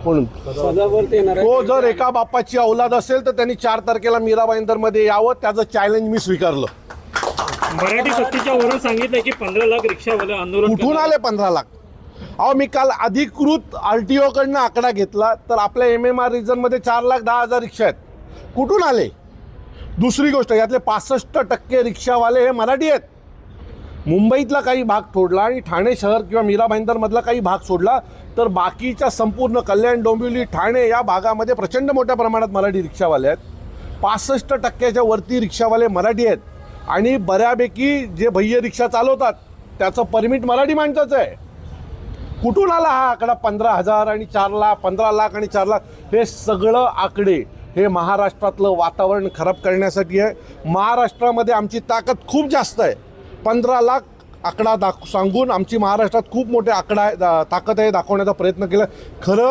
म्हणून पदावरती येणार आहे. तो जर एका बापाची औलाद असेल तर त्यांनी 4 तारखेला मीरा भाईंदरमध्ये यावं, त्याचं चॅलेंज मी स्वीकारलं. मराठी सक्तीच्या वरून सांगितलं की 15 लाख रिक्षावाले आंदोलन कुठून आले 15 लाख? अहो मी काल अधिकृत RTO कडनं आकडा घेतला तर आपल्या MMR रिजनमध्ये 4,10,000 रिक्षा आहेत. कुठून आले? दुसरी गोष्ट, यातले 65% रिक्षावाले हे मराठी आहेत. मुंबईतला काही भाग सोडला आणि ठाणे शहर किंवा मीरा भाईंदरमधला काही भाग सोडला तर बाकीच्या संपूर्ण कल्याण, डोंबिवली, ठाणे या भागामध्ये प्रचंड मोठ्या प्रमाणात मराठी रिक्षावाले आहेत. 65% वरती रिक्षावाले मराठी आहेत आणि बऱ्यापैकी जे भैया रिक्षा चालवतात त्याचं परमिट मराठी माणसाचं आहे. कुठून आला हा आकडा 15,000 आणि 4 लाख, 15 लाख आणि 4 लाख? हे सगळं आकडे हे महाराष्ट्रातलं वातावरण खराब करण्यासाठी आहे. महाराष्ट्रामध्ये आमची ताकद खूप जास्त आहे. 15 लाख आकडा सांगून आमची महाराष्ट्रात खूप मोठे आकडा आहे, ताकद आहे दाखवण्याचा प्रयत्न केला. खरं